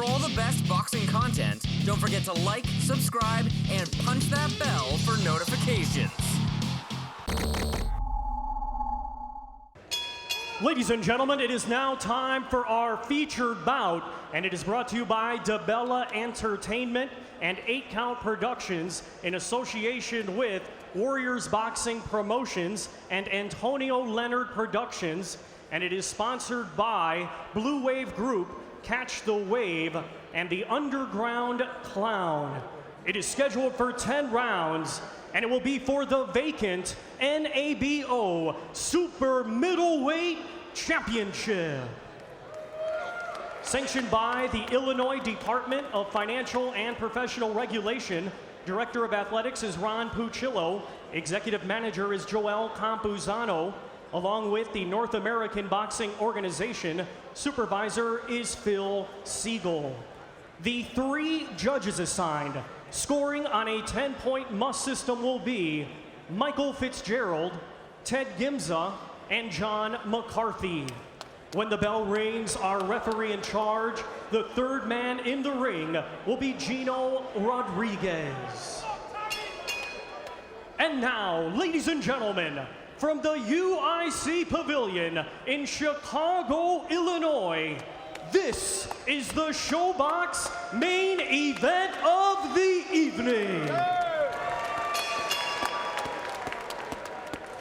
all the best boxing content, don't forget to like, subscribe, and punch that bell for notifications. Ladies and gentlemen, it is now time for our featured bout, and it is brought to you by DiBella Entertainment and 8 Count Productions in association with Warriors Boxing Promotions and Antonio Leonard Productions, and it is sponsored by Blue Wave Group, Catch the Wave, and the Underground Clown. It is scheduled for 10 rounds, and it will be for the vacant NABO Super Middleweight Championship. Sanctioned by the Illinois Department of Financial and Professional Regulation, Director of Athletics is Ron Puccillo, Executive Manager is Joel Campuzano, along with the North American Boxing Organization, Supervisor is Phil Siegel. The 3 judges assigned, scoring on a 10-point must system, will be Michael Fitzgerald, Ted Gimza, and John McCarthy. When the bell rings, our referee in charge, the 3rd man in the ring, will be Gino Rodriguez. And now, ladies and gentlemen, from the UIC Pavilion in Chicago, Illinois, this is the SHOBOX main event of the evening.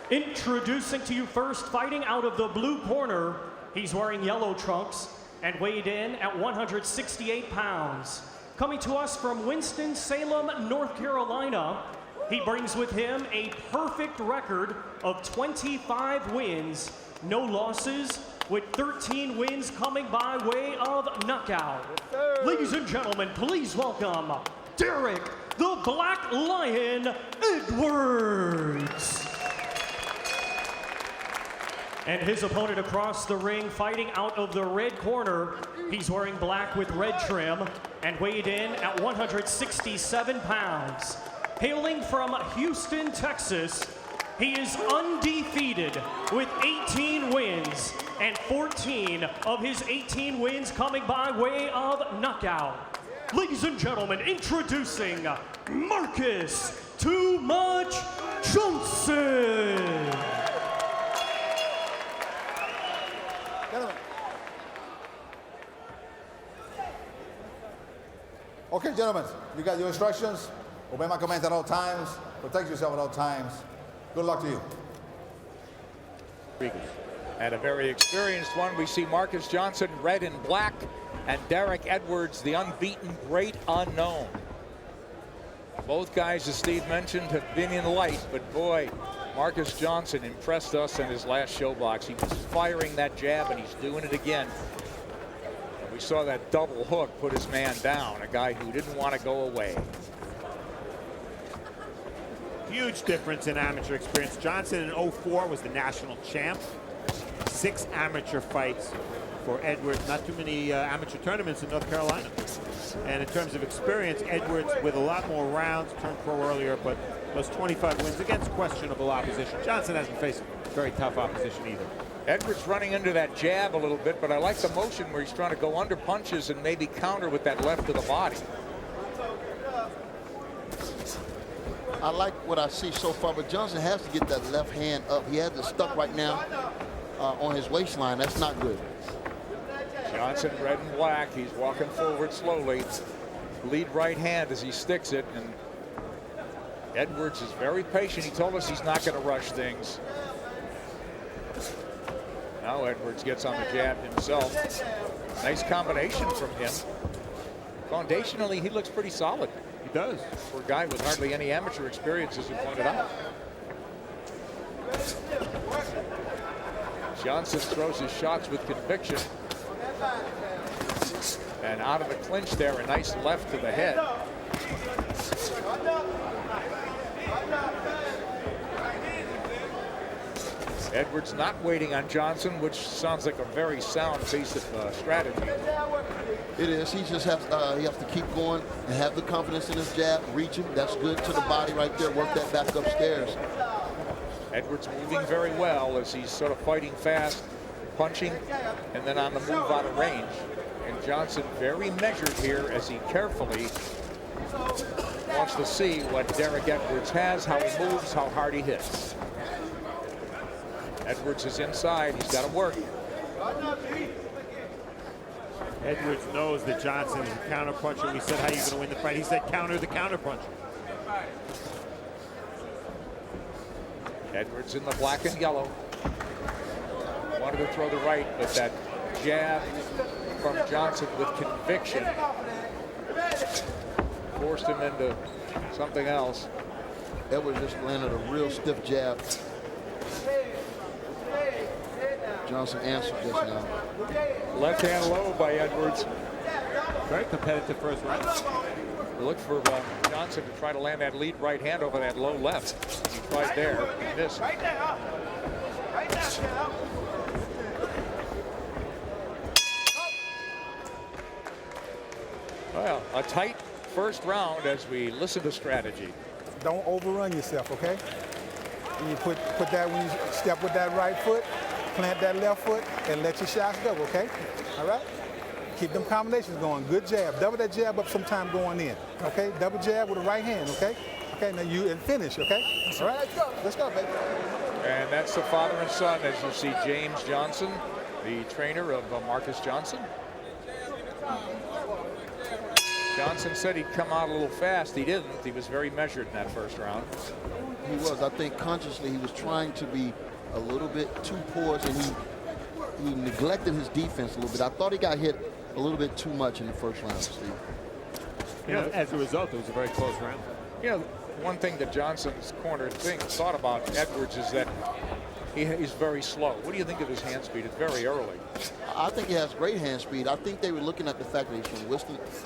Introducing to you first, fighting out of the blue corner, he's wearing yellow trunks and weighed in at 168 pounds. Coming to us from Winston-Salem, North Carolina, he brings with him a perfect record of 25 wins, no losses, with 13 wins coming by way of knockout. Yes, ladies and gentlemen, please welcome Derek the Black Lion Edwards. And his opponent across the ring, fighting out of the red corner, he's wearing black with red trim and weighed in at 167 pounds. Hailing from Houston, Texas, he is undefeated with 18 wins, and 14 of his 18 wins coming by way of knockout. Ladies and gentlemen, introducing Marcus Too Much Johnson. Okay, gentlemen, you got your instructions. Obey my commands at all times. Protect yourself at all times. Good luck to you. And a very experienced one. We see Marcus Johnson, red and black, and Derek Edwards, the unbeaten great unknown. Both guys, as Steve mentioned, have been in light, but boy, Marcus Johnson impressed us in his last SHOBOX. He was firing that jab, and he's doing it again. And we saw that double hook put his man down, a guy who didn't want to go away. Huge difference in amateur experience. Johnson in 04 was the national champ. 6 amateur fights for Edwards. Not too many amateur tournaments in North Carolina. And in terms of experience, Edwards with a lot more rounds, turned pro earlier, but those 25 wins against questionable opposition. Johnson hasn't faced very tough opposition either. Edwards running into that jab a little bit, but I like the motion where he's trying to go under punches and maybe counter with that left to the body. I like what I see so far, but Johnson has to get that left hand up. He has it stuck right now on his waistline. That's not good. Johnson, red and black. He's walking forward slowly. Lead right hand as he sticks it. And Edwards is very patient. He told us he's not going to rush things. Now Edwards gets on the jab himself. Nice combination from him. Foundationally, he looks pretty solid. He does. For a guy with hardly any amateur experience, as you pointed out. Johnson throws his shots with conviction. And out of the clinch there, a nice left to the head. Edwards not waiting on Johnson, which sounds like a very sound piece of strategy. It is. He just has he has to keep going and have the confidence in his jab, reach him. That's good to the body right there. Work that back upstairs. Edwards moving very well as he's sort of fighting fast, punching, and then on the move out of range. And Johnson very measured here as he carefully wants to see what Derek Edwards has, how he moves, how hard he hits. Edwards is inside. He's got to work. Edwards knows that Johnson is a counter puncher. We said, how are you going to win the fight? He said, counter the counter puncher. Edwards in the black and yellow. Wanted to throw the right, but that jab from Johnson with conviction forced him into something else. Edwards just landed a real stiff jab. Johnson answered just now. Left hand low by Edwards. Very competitive first round. We look for Johnson to try to land that lead right hand over that low left. He tried there. He missed. Well, a tight first round as we listen to strategy. Don't overrun yourself, okay? When you put that, when you step with that right foot, plant that left foot, and let your shots go, okay? All right? Keep them combinations going. Good jab. Double that jab up sometime going in, okay? Double jab with the right hand, okay? Okay, now you and finish, okay? All right, let's go. Let's go, baby. And that's the father and son, as you see James Johnson, the trainer of Marcus Johnson. Johnson said he'd come out a little fast. He didn't. He was very measured in that first round. He was. I think consciously he was trying to be a little bit too porous, and he neglected his defense a little bit. I thought he got hit a little bit too much in the first round, Steve. You know, as a result, it was a very close round. You know, one thing that Johnson's corner thought about Edwards is that he's very slow. What do you think of his hand speed? It's very early. I think he has great hand speed. I think they were looking at the fact that he's from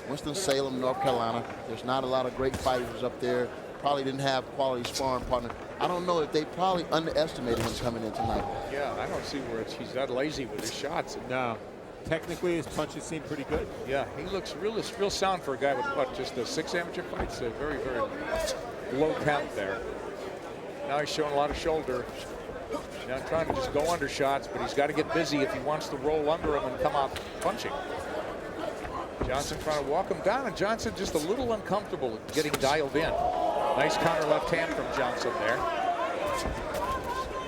Winston-Salem, North Carolina. There's not a lot of great fighters up there. Probably didn't have quality sparring partner. I don't know if they probably underestimated him coming in tonight. Yeah, I don't see where he's that lazy with his shots. No. Technically, his punches seem pretty good. Yeah, he looks real sound for a guy with, what, just 6 amateur fights? Very, very low count there. Now he's showing a lot of shoulder. Not trying to just go under shots, but he's got to get busy if he wants to roll under him and come out punching. Johnson trying to walk him down, and Johnson just a little uncomfortable getting dialed in. Nice counter left hand from Johnson there.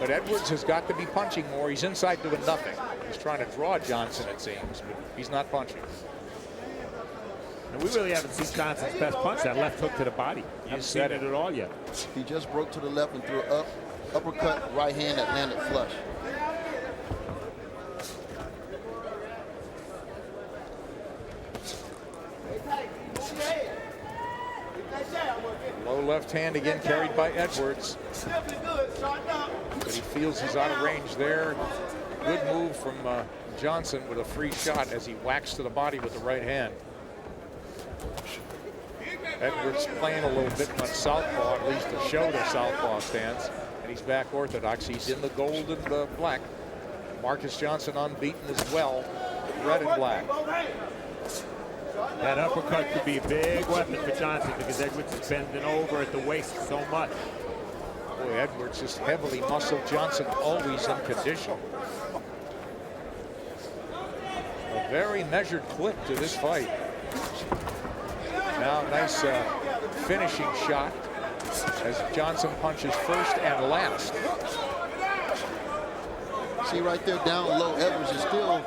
But Edwards has got to be punching more. He's inside doing nothing. He's trying to draw Johnson, it seems, but he's not punching. And we really haven't seen Johnson's best punch, that left hook to the body. Haven't seen it at all yet. He just broke to the left and threw an uppercut right hand that landed flush. Low left hand again carried by Edwards. But he feels he's out of range there. Good move from Johnson with a free shot as he whacks to the body with the right hand. Edwards playing a little bit on southpaw, at least to show the southpaw stance. And he's back orthodox. He's in the gold and the black. Marcus Johnson unbeaten as well, red and black. That uppercut could be a big weapon for Johnson because Edwards is bending over at the waist so much. Boy, Edwards just heavily muscled. Johnson always in condition. A very measured clip to this fight. Now nice finishing shot as Johnson punches first and last. See right there down low, Edwards is still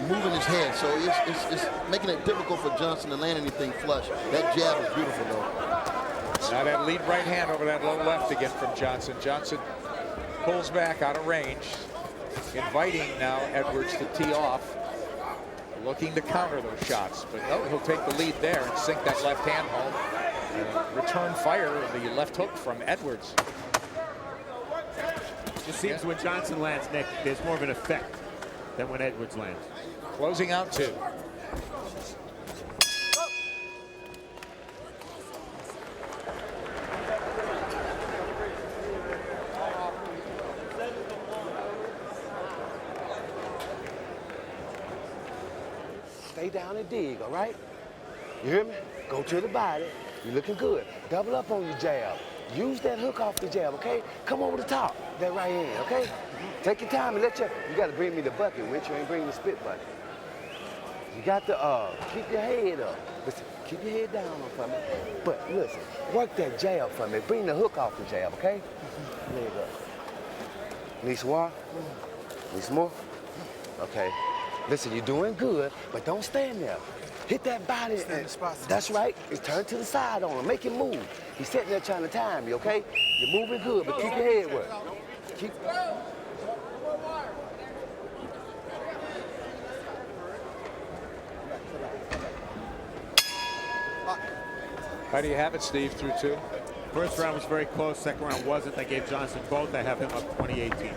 moving his head, so it's making it difficult for Johnson to land anything flush. That jab is beautiful, though. Now that lead right hand over that low left again from Johnson. Johnson pulls back out of range, inviting now Edwards to tee off, looking to counter those shots. But no, he'll take the lead there and sink that left hand home. Return fire of the left hook from Edwards. It just seems when Johnson lands, Nick, there's more of an effect than when Edwards lands. Closing out 2. Stay down and dig, all right? You hear me? Go to the body. You're looking good. Double up on your jab. Use that hook off the jab, okay? Come over the top, that right hand, okay? Take your time and you got to bring me the bucket, which you ain't bringing the spit bucket. You got to keep your head up. Listen, keep your head down for me. But listen, work that jab for me. Bring the hook off the jab, okay? Leg up. Need some more? Need some more? Okay. Listen, you're doing good, but don't stand there. Hit that body. That's right. And turn to the side on him. Make him move. He's sitting there trying to time you, okay? You're moving good, but keep your head work. Keep. How do you have it, Steve, through 2? First round was very close. Second round wasn't. I gave Johnson both. I have him up 20-18.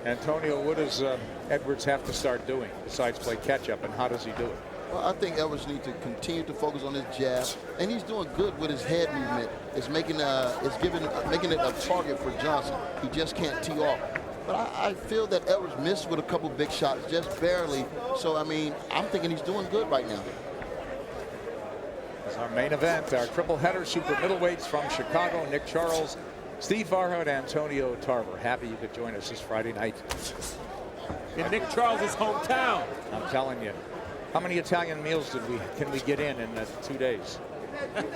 Antonio, what does Edwards have to start doing besides play catch-up, and how does he do it? Well, I think Edwards needs to continue to focus on his jab, and he's doing good with his head movement. It's making it a target for Johnson. He just can't tee off. But I feel that Edwards missed with a couple big shots, just barely. So, I mean, I'm thinking he's doing good right now. As our main event, our triple header super middleweights from Chicago, Nick Charles, Steve Farhood, Antonio Tarver. Happy you could join us this Friday night. In Nick Charles' hometown. I'm telling you. How many Italian meals can we get in 2 days?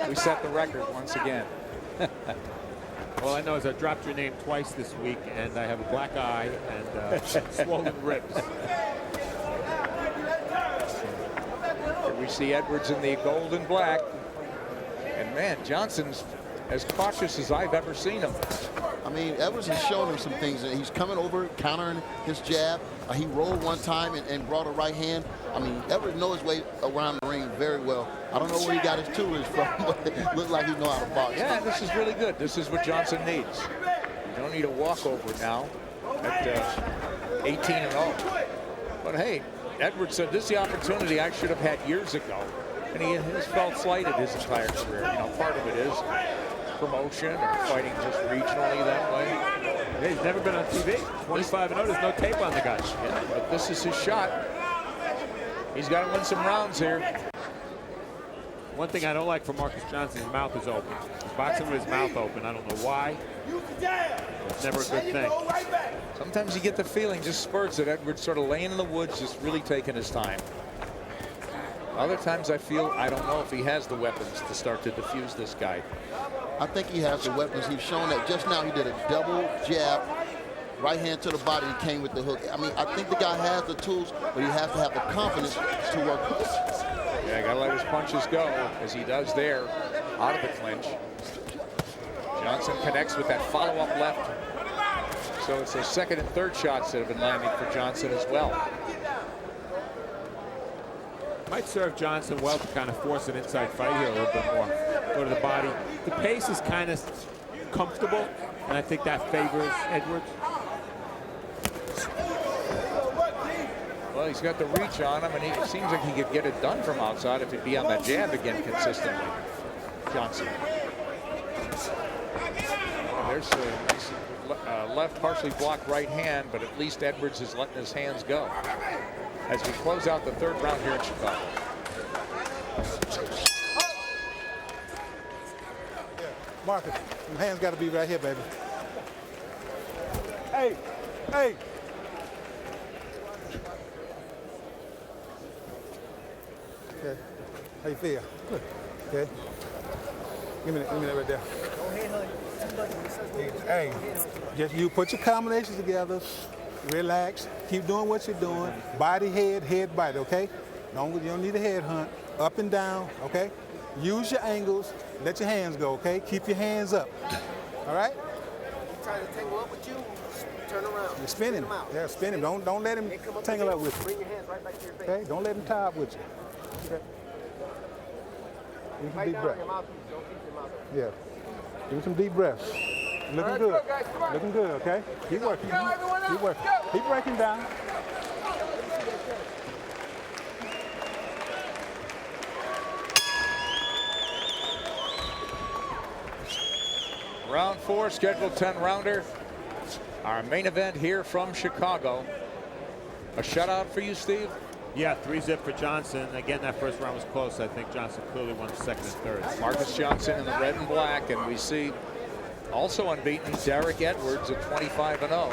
We set the record once again. All I know is I dropped your name twice this week, and I have a black eye and swollen ribs. Here we see Edwards in the gold and black. And man, Johnson's as cautious as I've ever seen him. I mean, Edwards has shown him some things. He's coming over, countering his jab. He rolled one time and brought a right hand. I mean, Edwards knows his way around the ring very well. I don't know where he got his toolage from, but it looked like he knows how to box. Yeah, this is really good. This is what Johnson needs. You don't need a walkover now at 18-0. But hey, Edwards said, this is the opportunity I should have had years ago. And he has felt slighted his entire career. You know, part of it is promotion or fighting just regionally that way. Yeah, he's never been on TV. 25-0, there's no tape on the guy. Yeah, but this is his shot. He's got to win some rounds here. One thing I don't like from Marcus Johnson, his mouth is open. He's boxing with his mouth open. I don't know why. It's never a good thing. Sometimes you get the feeling, just spurts, that Edwards sort of laying in the woods, just really taking his time. Other times I feel, I don't know if he has the weapons to start to defuse this guy. I think he has the weapons. He's shown that just now. He did a double jab, right hand to the body, and came with the hook. I mean, I think the guy has the tools, but he has to have the confidence to work with it. Yeah, gotta let his punches go, as he does there, out of the clinch. Johnson connects with that follow-up left. So it's the second and third shots that have been landing for Johnson as well. Might serve Johnson well to kind of force an inside fight here a little bit more. Go to the body. The pace is kind of comfortable, and I think that favors Edwards. Well, he's got the reach on him, and it seems like he could get it done from outside if he'd be on that jab again consistently. Johnson. Well, there's a left partially blocked right hand, but at least Edwards is letting his hands go as we close out the third round here in Chicago. Marcus, your hands got to be right here, baby. Hey, hey. Okay. How you feel? Good. Okay. Give me that right there. Go ahead, honey. Hey, just you put your combinations together. Relax. Keep doing what you're doing. Body, head, body. Okay. You don't need a head hunt. Up and down. Okay. Use your angles. Let your hands go. Okay. Keep your hands up. All right. Trying to tangle up with you. Turn around. You're spinning. Yeah, spinning. Don't let him tangle up with you. Bring your hands right back to your face. Okay. Don't let him tie up with you. Okay. Give him some deep breaths. Don't keep your mouth open. Yeah. Give him some deep breaths. Looking good. Looking good, okay? Keep working. Keep working. Keep breaking down. Round 4, scheduled 10-rounder. Our main event here from Chicago. A shutout for you, Steve? Yeah, 3-0 for Johnson. Again, that first round was close. I think Johnson clearly won the second and third. Marcus Johnson in the red and black, and we see also unbeaten Derek Edwards at 25-0.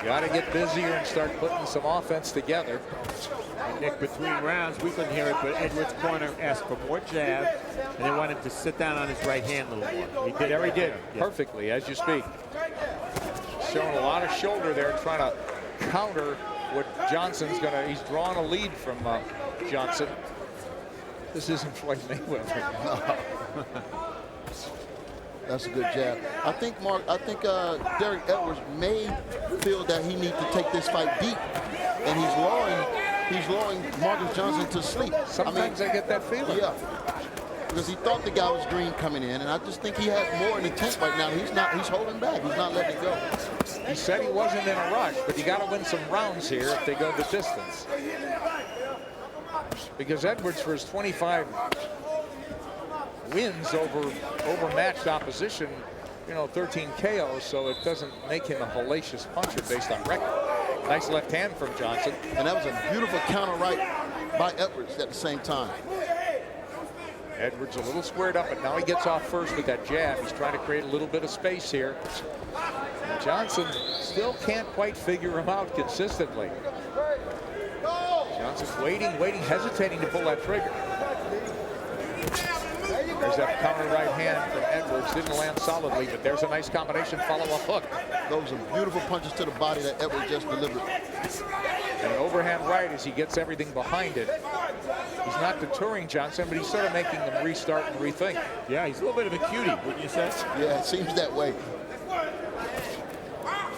Got to get busier and start putting some offense together. And Nick, between rounds, we couldn't hear it, but Edwards' corner asked for more jab, and they wanted him to sit down on his right hand a little more. He did. There he did, Yeah. perfectly, as you speak. Showing a lot of shoulder there, trying to counter what Johnson's going to. He's drawn a lead from Johnson. This isn't Floyd Mayweather. That's a good jab. I think Derek Edwards may feel that he needs to take this fight deep, and he's lowering Marcus Johnson to sleep. Sometimes I get that feeling. Yeah, because he thought the guy was green coming in, and I just think he has more in the tank right now. He's not. He's holding back. He's not letting it go. He said he wasn't in a rush, but you got to win some rounds here if they go the distance. Because Edwards, for his 25 wins over overmatched opposition, 13 KOs, so it doesn't make him a hellacious puncher based on record. Nice left hand from Johnson. And that was a beautiful counter right by Edwards at the same time. Edwards a little squared up, but now he gets off first with that jab. He's trying to create a little bit of space here. And Johnson still can't quite figure him out consistently. Johnson's waiting, hesitating to pull that trigger. There's that counter right hand from Edwards. Didn't land solidly, but there's a nice combination follow-up hook. Those are beautiful punches to the body that Edwards just delivered. And an overhand right as he gets everything behind it. He's not deterring Johnson, but he's sort of making him restart and rethink. Yeah, he's a little bit of a cutie, wouldn't you say? Yeah, it seems that way.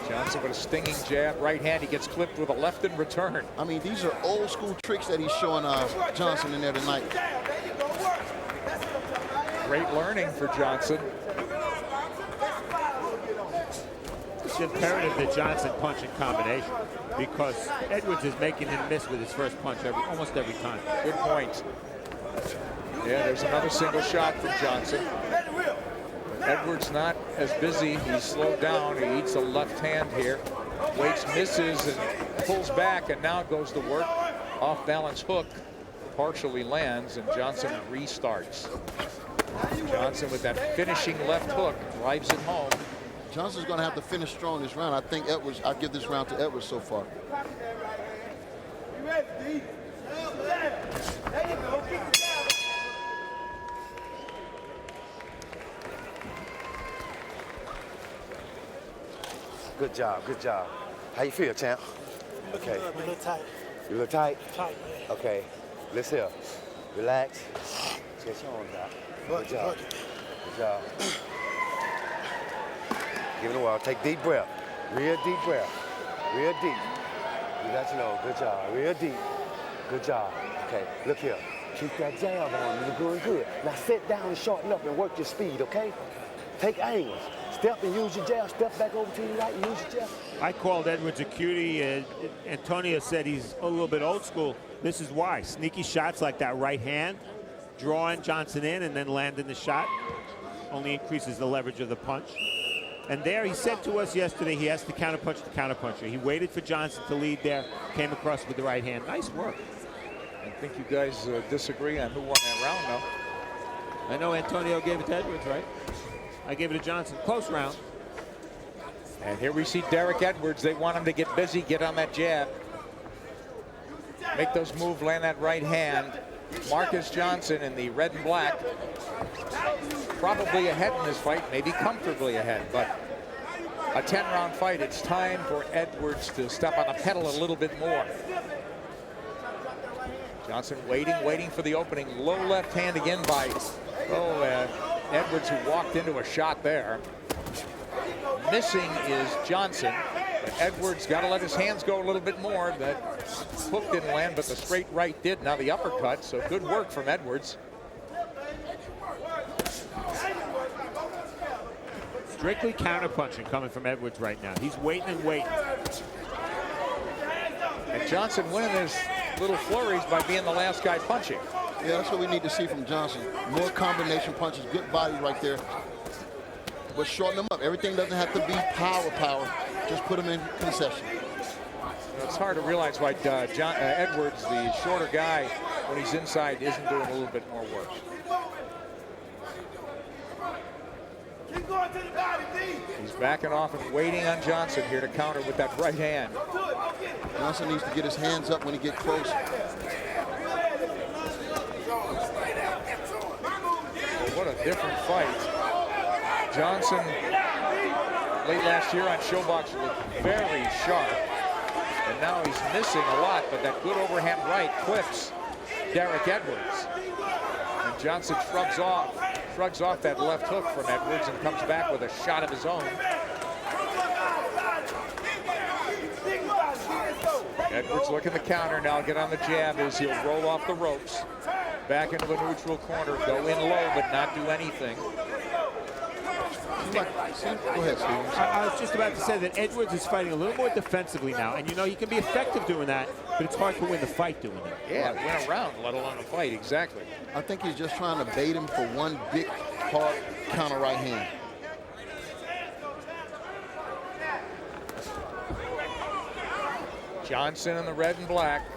Johnson with a stinging jab, right hand. He gets clipped with a left in return. I mean, these are old school tricks that he's showing Johnson in there tonight. Great learning for Johnson. It's imperative that Johnson punch in combination because Edwards is making him miss with his first punch almost every time. Good point. Yeah, there's another single shot from Johnson. Edwards not as busy. He's slowed down. He eats a left hand here. Waits, misses, and pulls back, and now goes to work. Off balance hook partially lands, and Johnson restarts. Johnson with that finishing left hook drives it home. Johnson's going to have to finish strong this round. I think Edwards, I'll give this round to Edwards so far. Good job, good job. How you feel, champ? Okay. A little tight. You look tight? Tight, yeah. Okay. Let's hear. Relax. Get your arms out. Good job. Good job. Give it a while. Take deep breath. Real deep breath. Real deep. You got your nose. Good job. Real deep. Good job. Okay. Look here. Keep that jab on. You're doing good. Now sit down and shorten up and work your speed, okay? Take angles. Step and use your jab. Step back over to your right and use your jab. I called Edwards a cutie. Antonio said he's a little bit old school. This is why. Sneaky shots like that right hand, drawing Johnson in and then landing the shot only increases the leverage of the punch. And there he said to us yesterday he has to counterpunch the counterpuncher. He waited for Johnson to lead there, came across with the right hand. Nice work. I think you guys disagree on who won that round, though. I know Antonio gave it to Edwards, right? I gave it to Johnson. Close round. And here we see Derek Edwards. They want him to get busy, get on that jab. Make those moves, land that right hand. Marcus Johnson in the red and black. Probably ahead in this fight, maybe comfortably ahead, but a 10-round fight. It's time for Edwards to step on the pedal a little bit more. Johnson waiting for the opening. Low left hand again by Edwards, who walked into a shot there. Missing is Johnson. But Edwards got to let his hands go a little bit more. That hook didn't land, but the straight right did. Now the uppercut, so good work from Edwards. Strictly counterpunching coming from Edwards right now. He's waiting and waiting. And Johnson winning his little flurries by being the last guy punching. Yeah, that's what we need to see from Johnson. More combination punches, good body right there. But shorten them up. Everything doesn't have to be power. Just put them in concession. It's hard to realize why Edwards, the shorter guy, when he's inside, isn't doing a little bit more work. He's backing off and waiting on Johnson here to counter with that right hand. Johnson needs to get his hands up when he gets close. What a different fight. Johnson, late last year on ShoBox, looked very sharp. And now he's missing a lot, but that good overhand right clips Derek Edwards. And Johnson shrugs off that left hook from Edwards and comes back with a shot of his own. Edwards looking to counter now, get on the jab as he'll roll off the ropes. Back into the neutral corner, go in low but not do anything. Go ahead, Steve. I was just about to say that Edwards is fighting a little more defensively now, and you know he can be effective doing that, but it's hard to win the fight doing it. Yeah, win a round, let alone a fight, exactly. I think he's just trying to bait him for one big, hard counter right hand. Johnson in the red and black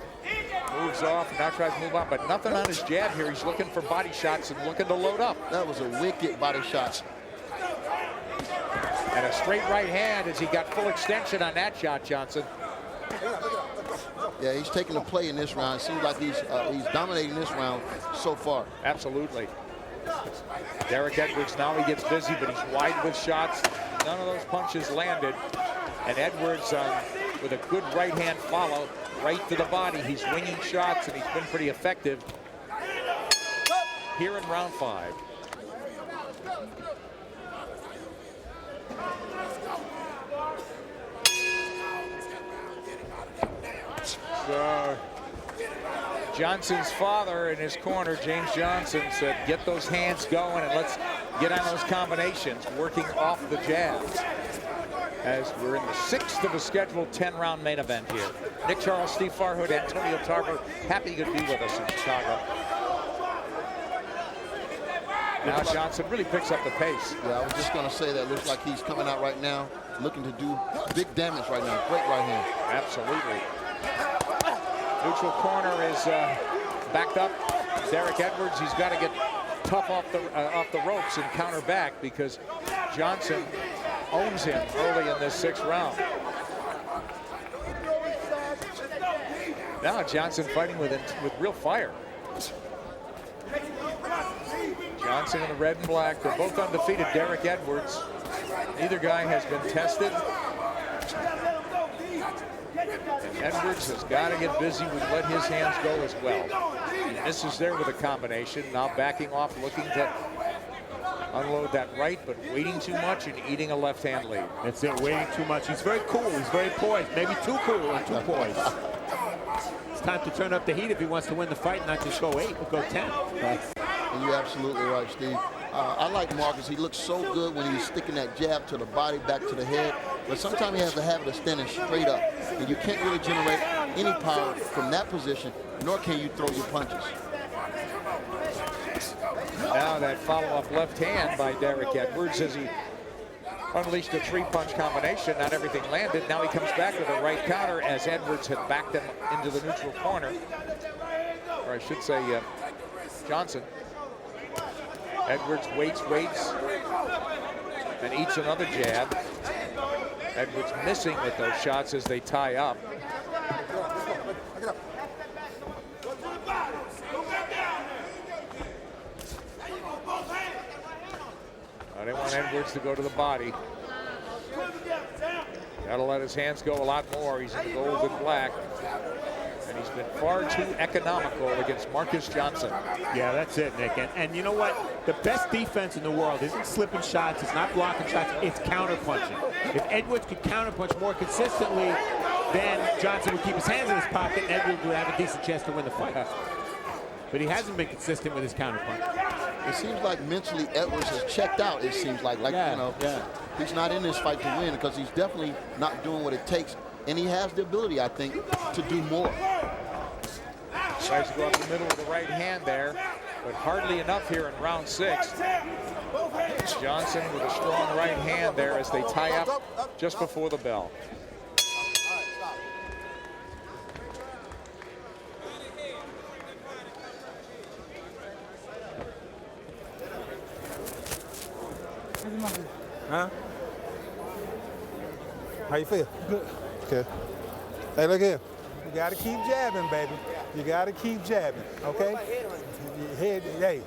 moves off and now tries to move on, but nothing on his jab here. He's looking for body shots and looking to load up. That was a wicked body shot. And a straight right hand as he got full extension on that shot, Johnson. Yeah, he's taking the play in this round. It seems like he's dominating this round so far. Absolutely. Derek Edwards, now he gets busy, but he's wide with shots. None of those punches landed. And Edwards with a good right hand follow right to the body. He's winging shots and he's been pretty effective here in round 5. So Johnson's father in his corner, James Johnson, said, get those hands going and let's get on those combinations, working off the jabs. As we're in the 6th of a scheduled 10-round main event here. Nick Charles, Steve Farhood, Antonio Tarver, happy to be with us in Chicago. Now Johnson really picks up the pace. Yeah, I was just going to say that. Looks like he's coming out right now, looking to do big damage right now. Great right hand. Absolutely. Neutral corner is backed up. Derek Edwards, he's got to get tough off the ropes and counter back because Johnson owns him early in this 6th round. Now Johnson fighting with real fire. Johnson in the red and black. They're both undefeated. Derek Edwards. Neither guy has been tested. And Edwards has got to get busy with let his hands go as well. He misses there with a combination. Now backing off, looking to unload that right, but waiting too much and eating a left-hand lead. That's it, waiting too much. He's very cool, he's very poised, maybe too cool and too poised. It's time to turn up the heat if he wants to win the fight and not just go 8, but go 10. And you're absolutely right, Steve. I like Marcus. He looks so good when he's sticking that jab to the body, back to the head. But sometimes he has the habit of standing straight up. And you can't really generate any power from that position, nor can you throw your punches. Now that follow-up left hand by Derek Edwards as he unleashed a 3-punch combination. Not everything landed. Now he comes back with a right counter as Edwards had backed him into the neutral corner. Or I should say Johnson. Edwards waits, and eats another jab. Edwards missing with those shots as they tie up. I didn't want Edwards to go to the body. Gotta let his hands go a lot more. He's in gold and black. And he's been far too economical against Marcus Johnson. Yeah, that's it, Nick. And you know what? The best defense in the world isn't slipping shots, it's not blocking shots, it's counter-punching. If Edwards could counter-punch more consistently, then Johnson would keep his hands in his pocket and Edwards would have a decent chance to win the fight. But he hasn't been consistent with his counter-punch. It seems like mentally Edwards has checked out, it seems like. He's not in this fight to win because he's definitely not doing what it takes. And he has the ability, I think, to do more. Tries to go up the middle with the right hand there, but hardly enough here in round 6. Johnson with a strong right hand there as they tie up just before the bell. Huh? How you feel? Good. Okay. Hey, look here. You gotta keep jabbing, baby. You gotta keep jabbing, okay? Head, hey,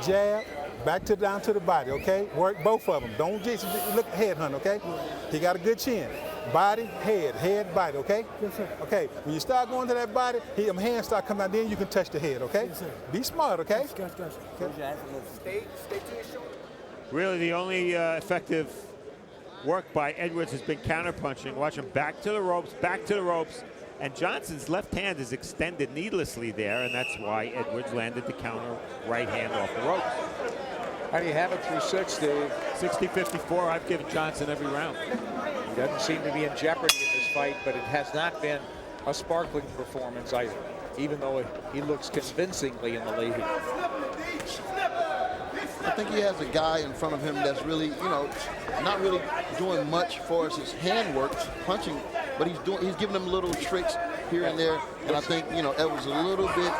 jab, back to down to the body, okay? Work both of them. Don't just look head hunt, okay? He got a good chin. Body, head, body, okay? Yes, sir. Okay, when you start going to that body, them hands start coming out, then you can touch the head, okay? Yes, sir. Be smart, okay? Gotcha. Okay. Stay to your shoulder. Really, the only effective work by Edwards has been counterpunching. Watch him back to the ropes, and Johnson's left hand is extended needlessly there, and that's why Edwards landed the counter right hand off the ropes. How do you have it through 6, Dave? 60-54, I've given Johnson every round. He doesn't seem to be in jeopardy in this fight, but it has not been a sparkling performance either, even though he looks convincingly in the lead. I think he has a guy in front of him that's really, you know, not really doing much for us his hand work, punching, but he's giving him little tricks here and there. And I think, you know, Edwards a little bit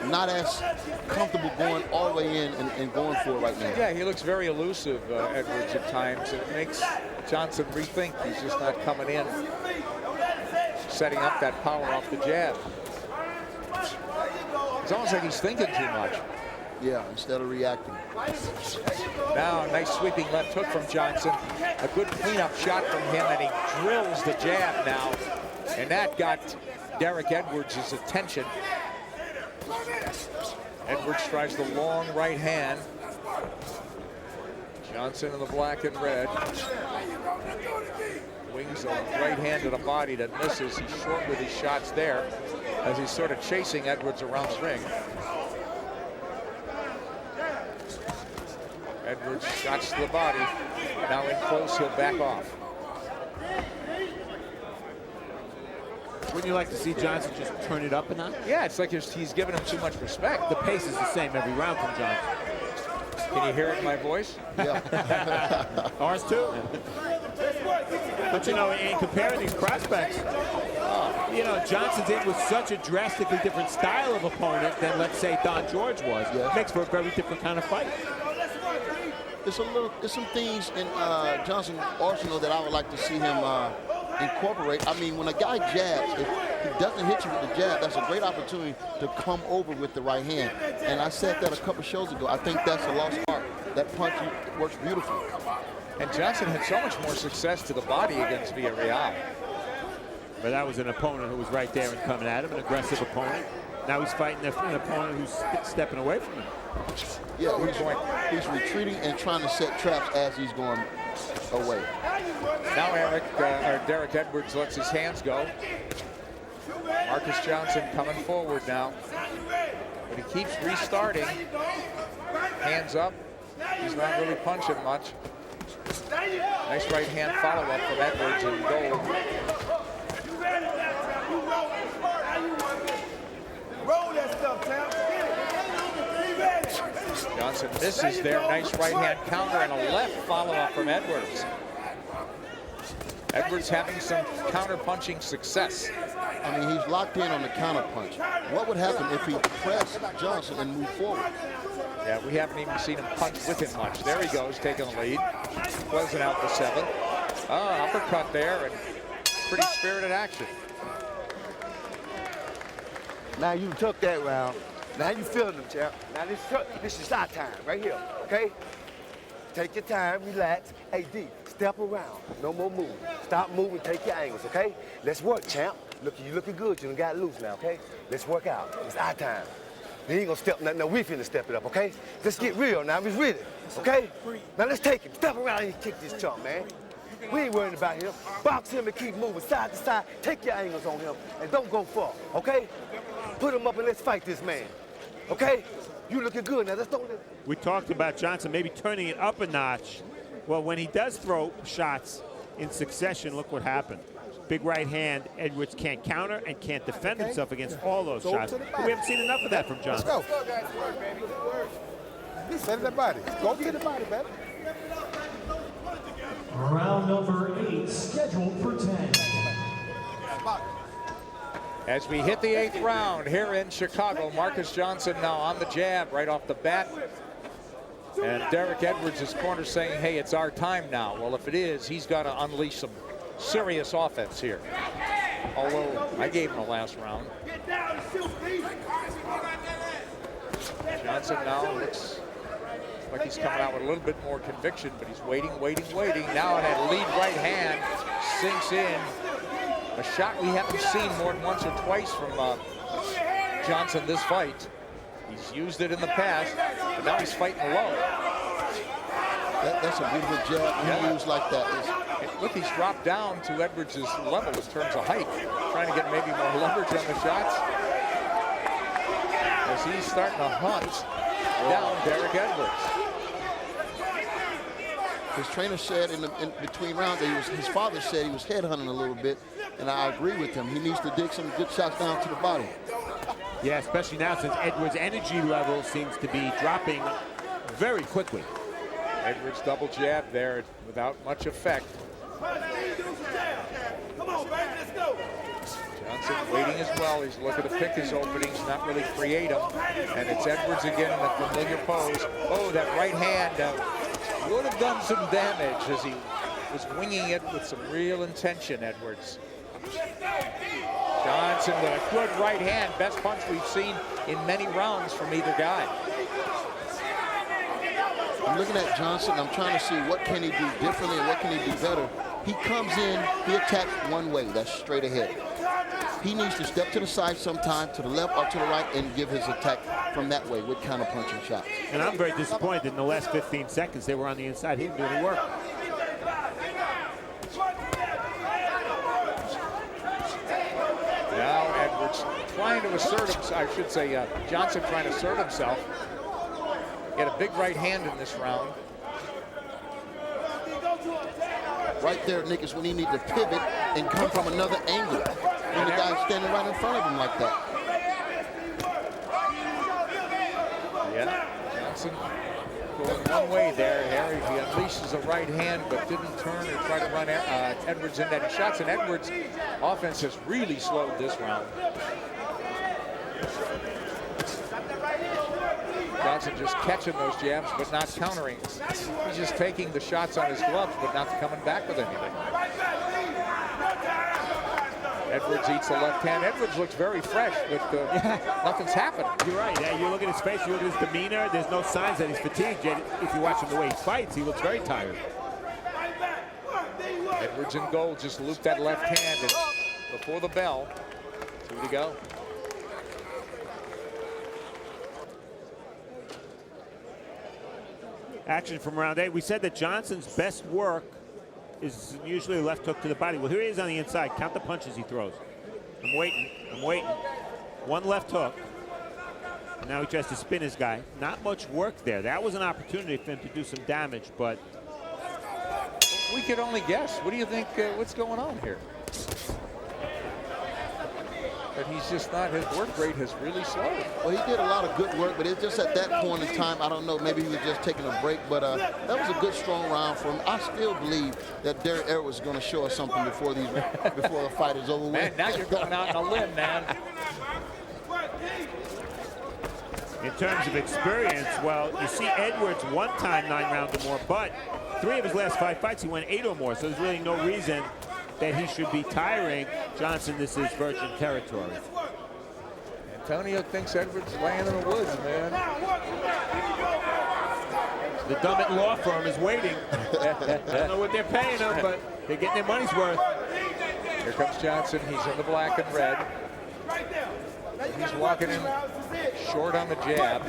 not as comfortable going all the way in and going for it right now. Yeah, he looks very elusive, Edwards, at times. It makes Johnson rethink. He's just not coming in, setting up that power off the jab. It's almost like he's thinking too much. Yeah, instead of reacting. Now, a nice sweeping left hook from Johnson. A good cleanup shot from him, and he drills the jab now. And that got Derek Edwards' attention. Edwards tries the long right hand. Johnson in the black and red. Wings a right hand to the body that misses. He's short with his shots there as he's sort of chasing Edwards around the ring. Edwards shots to the body. Now in close, he'll back off. Wouldn't you like to see Johnson just turn it up a notch? Yeah, it's like he's giving him too much respect. The pace is the same every round from Johnson. Can you hear it in my voice? Yeah. Ours too. But you know, in comparing these prospects, you know, Johnson's in with such a drastically different style of opponent than, let's say, Don George was. Yes. Makes for a very different kind of fight. There's some things in Johnson's arsenal that I would like to see him incorporate. I mean, when a guy jabs, if he doesn't hit you with the jab, that's a great opportunity to come over with the right hand. And I said that a couple shows ago. I think that's a lost art. That punch works beautifully. And Johnson had so much more success to the body against Villarreal. But that was an opponent who was right there and coming at him, an aggressive opponent. Now he's fighting an opponent who's stepping away from him. Yeah, he's retreating and trying to set traps as he's going away. Now Derek Edwards lets his hands go. Marcus Johnson coming forward now. But he keeps restarting. Hands up. He's not really punching much. Nice right hand follow-up from Edwards and goal. Roll that stuff, Tam. Johnson misses there. Nice right hand counter and a left follow-up from Edwards. Edwards having some counter punching success. I mean, he's locked in on the counter punch. What would happen if he pressed Johnson and moved forward? Yeah, we haven't even seen him punch with him much. There he goes, taking the lead. Closing out the 7th. Uppercut there and pretty spirited action. Now you took that round. Now you feeling them, champ. Now this is our time right here, okay? Take your time, relax. Hey, D, step around. No more moving. Stop moving, take your angles, okay? Let's work, champ. Look, you looking good. You done got loose now, okay? Let's work out. It's our time. He ain't gonna step nothing. No, we finna step it up, okay? Let's get real now. We really, okay? Now let's take him. Step around and kick this chump, man. We ain't worried about him. Box him and keep moving side to side. Take your angles on him and don't go far, okay? Put him up and let's fight this man, okay? You looking good now. Let's don't. We talked about Johnson maybe turning it up a notch. Well, when he does throw shots in succession, look what happened. Big right hand. Edwards can't counter and can't defend himself against all those shots. We haven't seen enough of that from Johnson. Let's go. Set that body. Go get the body, baby. Round number 8, scheduled for 10. As we hit the 8th round here in Chicago, Marcus Johnson now on the jab right off the bat. And Derek Edwards' is corner saying, hey, it's our time now. Well, if it is, he's got to unleash some serious offense here. Although I gave him the last round. Johnson now looks like he's coming out with a little bit more conviction, but he's waiting. Now that lead right hand sinks in. A shot we haven't seen more than once or twice from Johnson this fight. He's used it in the past, but now he's fighting low. That's a beautiful jab when he used like that. Look, he's dropped down to Edwards' level in terms of height, trying to get maybe more leverage on the shots. As he's starting to hunt down Derek Edwards. His trainer said in between rounds that his father said he was headhunting a little bit, and I agree with him. He needs to dig some good shots down to the body. Yeah, especially now since Edwards' energy level seems to be dropping very quickly. Edwards double jab there without much effect. Johnson waiting as well. He's looking to pick his openings, not really create them. And it's Edwards again in the familiar pose. Oh, that right hand would have done some damage as he was winging it with some real intention, Edwards. Johnson with a good right hand. Best punch we've seen in many rounds from either guy. I'm looking at Johnson. I'm trying to see what can he do differently and what can he do better. He comes in, he attacks one way. That's straight ahead. He needs to step to the side sometime, to the left or to the right, and give his attack from that way with counter punching shots. And I'm very disappointed in the last 15 seconds they were on the inside. He didn't do any work. Now Edwards trying to assert himself, I should say Johnson trying to assert himself. Get a big right hand in this round. Right there, Nick, is when he needs to pivot and come from another angle. When the guy's standing right in front of him like that. Yeah, Johnson going one way there. Harry, he unleashes a right hand, but didn't turn or try to run Edwards into any shots. And Edwards' offense has really slowed this round. Johnson just catching those jabs, but not countering. He's just taking the shots on his gloves, but not coming back with anything. Edwards eats the left hand. Edwards looks very fresh, but nothing's happened. You're right. Yeah, you look at his face, you look at his demeanor. There's no signs that he's fatigued yet. If you watch him the way he fights, he looks very tired. Edwards in goal, just looped that left hand and before the bell. 2 to go. Action from round 8. We said that Johnson's best work is usually a left hook to the body. Well, here he is on the inside. Count the punches he throws. I'm waiting. One left hook. And now he tries to spin his guy. Not much work there. That was an opportunity for him to do some damage, but we could only guess. What do you think, what's going on here? But he's just not, his work rate has really slowed. Well, he did a lot of good work, but it's just at that point in time, I don't know, maybe he was just taking a break, but that was a good, strong round for him. I still believe that Derek Edwards is going to show us something before the fight is over with. Man, now you're going out on a limb, man. in terms of experience, well, you see Edwards one time 9 rounds or more, but 3 of his last 5 fights he went 8 or more, so there's really no reason that he should be tiring Johnson. This is virgin territory. Antonio thinks Edwards laying in the woods, man. The Dummett law firm is waiting. I don't know what they're paying him, but they're getting their money's worth. Here comes Johnson. He's in the black and red. He's walking in short on the jab.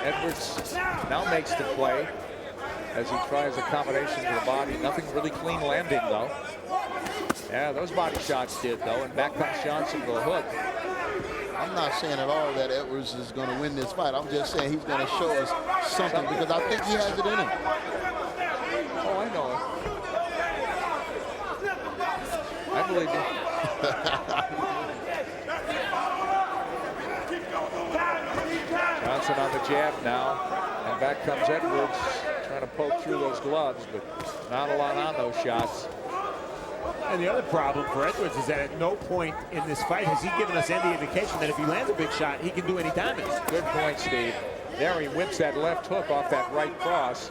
Edwards now makes the play as he tries a combination to the body. Nothing really clean landing, though. Yeah, those body shots did, though, and back comes Johnson to a hook. I'm not saying at all that Edwards is going to win this fight. I'm just saying he's going to show us something because I think he has it in him. Oh, I know it. I believe it. Johnson on the jab now, and back comes Edwards trying to poke through those gloves, but not a lot on those shots. And the other problem for Edwards is that at no point in this fight has he given us any indication that if he lands a big shot, he can do any damage. Good point, Steve. There he whips that left hook off that right cross.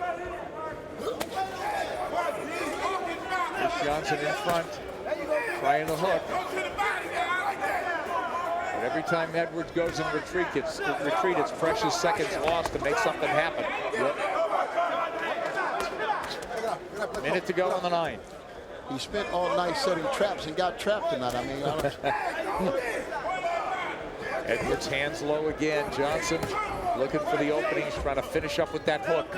Here's Johnson in front, trying the hook. But every time Edwards goes in retreat, it's precious seconds lost to make something happen. Minute to go on the 9. He spent all night setting traps and got trapped tonight. I mean, Edwards hands low again. Johnson looking for the openings, trying to finish up with that hook.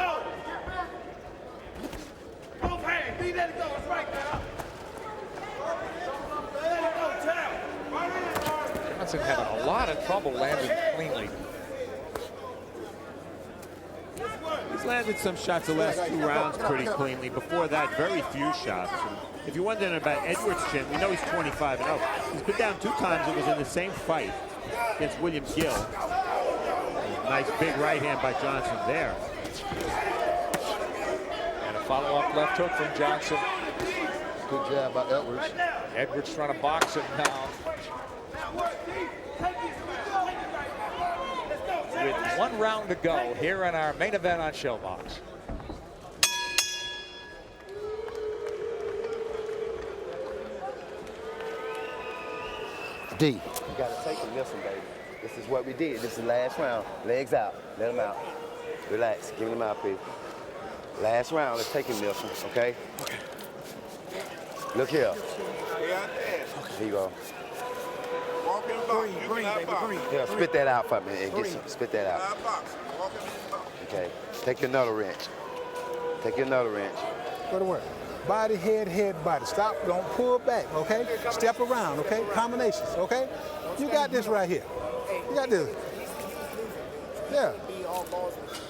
Johnson having a lot of trouble landing cleanly. He's landed some shots the last 2 rounds pretty cleanly. Before that, very few shots. And if you're wondering about Edwards' chin, we know he's 25-0. He's been down 2 times. It was in the same fight against William Gill. Nice big right hand by Johnson there. And a follow-up left hook from Johnson. good jab by Edwards. Edwards trying to box him now. With 1 round to go here in our main event on Showbox. D. You gotta take him, listen, baby. This is what we did. This is the last round. Legs out. Let him out. Relax. Give him the mouthpiece. Last round. Let's take him, Nelson. Okay? Okay. Look here. Here you go. Yeah, spit that out for me and get some. Spit that out. Okay. Take your nutter wrench. Take your nutter wrench. Go to work. Body, head, head, body. Stop, don't pull back, okay? Step around, okay? Combinations, okay? You got this right here. You got this. Yeah.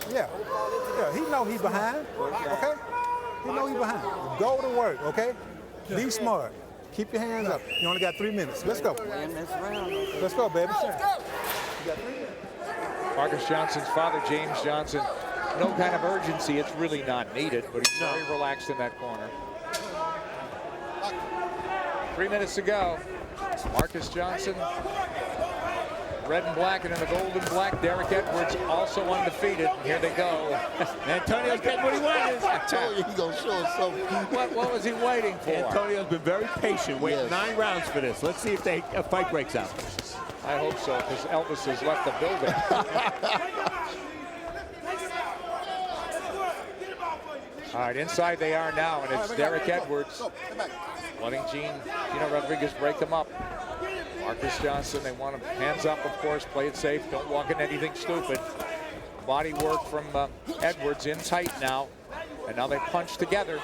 Yeah. Yeah, he know he behind, okay? He know he behind. Go to work, okay? Be smart. Keep your hands up. You only got 3 minutes. Let's go. Let's go, baby. You got 3 minutes. Marcus Johnson's father, James Johnson, no kind of urgency. It's really not needed, but he's very relaxed in that corner. 3 minutes to go. Marcus Johnson, red and black, and in the gold and black, Derek Edwards, also undefeated. Here they go. Antonio's getting what he wanted. I told you he's going to show us something. What was he waiting for? Antonio's been very patient, waiting 9 rounds for this. Let's see if a fight breaks out. I hope so, because Elvis has left the building. All right, inside they are now, and it's Derek Edwards letting Gino Rodriguez break them up. Marcus Johnson, they want him hands up, of course, play it safe, don't walk into anything stupid. Body work from Edwards in tight now, and now they punch together.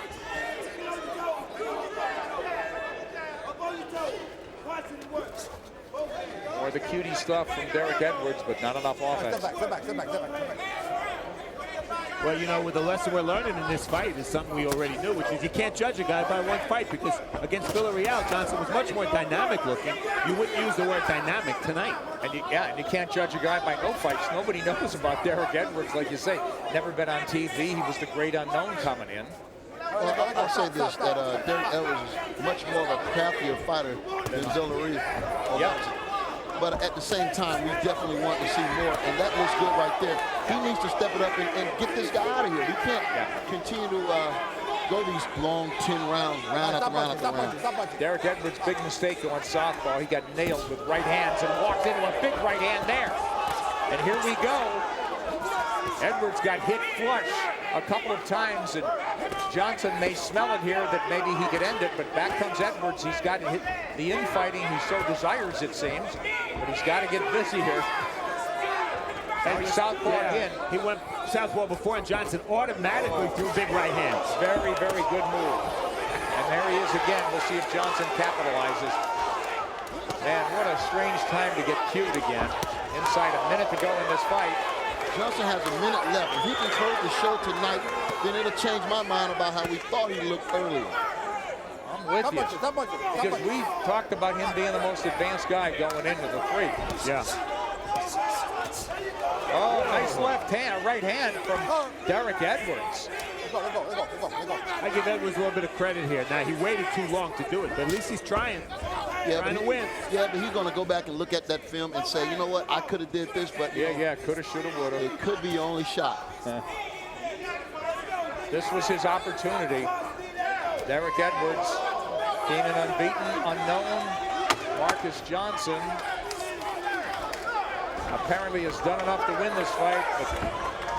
More the cutie stuff from Derek Edwards, but not enough offense. Step back. Well, you know, with the lesson we're learning in this fight is something we already knew, which is you can't judge a guy by 1 fight, because against Villarreal, Johnson was much more dynamic looking. You wouldn't use the word dynamic tonight. And you can't judge a guy by no fights. Nobody knows about Derek Edwards, like you say. Never been on TV. He was the great unknown coming in. Well, I'll say this, that Derek Edwards is much more of a craftier fighter than Villarreal. Yep. But at the same time, we definitely want to see more, and that looks good right there. He needs to step it up and get this guy out of here. We can't continue to go these long 10 rounds, round after round after round. Derek Edwards' big mistake going southpaw. He got nailed with right hands and walked into a big right hand there. And here we go. Edwards got hit flush a couple of times, and Johnson may smell it here that maybe he could end it, but back comes Edwards. He's got to hit the infighting he so desires, it seems, but he's got to get busy here. And southpaw again. He went southpaw before, and Johnson automatically threw big right hands. Very, very good move. And there he is again. We'll see if Johnson capitalizes. Man, what a strange time to get cued again. Inside a minute to go in this fight. Johnson has a minute left. If he can close the show tonight, then it'll change my mind about how we thought he looked earlier. I'm with you. Because we talked about him being the most advanced guy going into the 3. Yeah. Oh, nice left hand, right hand from Derek Edwards. I give Edwards a little bit of credit here. Now, he waited too long to do it, but at least he's trying. trying to win. Yeah, but he's going to go back and look at that film and say, you know what, I could have did this, but coulda, shoulda, woulda. It could be your only shot. This was his opportunity. Derek Edwards, Keenan unbeaten, unknown. Marcus Johnson apparently has done enough to win this fight, but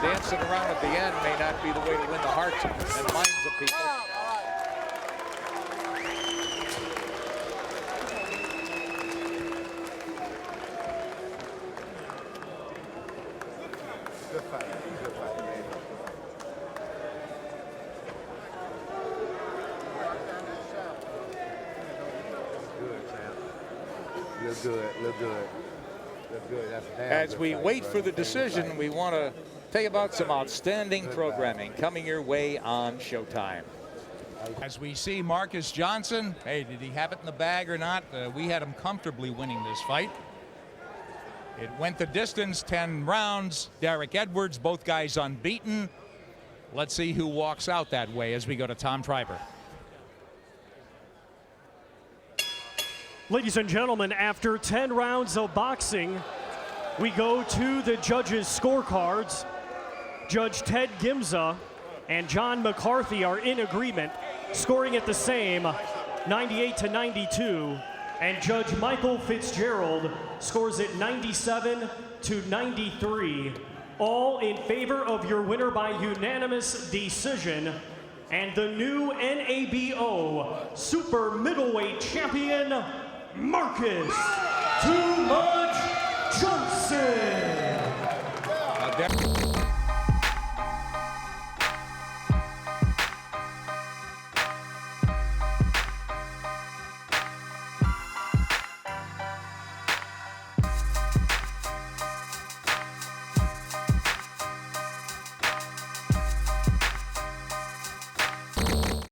dancing around at the end may not be the way to win the hearts and minds of people. Good fight. Good fight, man. Good, champ. Look good. Look good. Look good. That's a damn As good we fight, wait bro. for the decision, we want to tell you about some outstanding programming coming your way on Showtime. As we see Marcus Johnson, hey, did he have it in the bag or not? We had him comfortably winning this fight. It went the distance, 10 rounds. Derek Edwards, both guys unbeaten. Let's see who walks out that way as we go to Tom Triber. Ladies and gentlemen, after 10 rounds of boxing, we go to the judges' scorecards. Judge Ted Gimza and John McCarthy are in agreement, scoring at the same, 98-92. And Judge Michael Fitzgerald scores it 97-93. All in favor of your winner by unanimous decision and the new NABO Super Middleweight Champion, Marcus "Too Much" Johnson.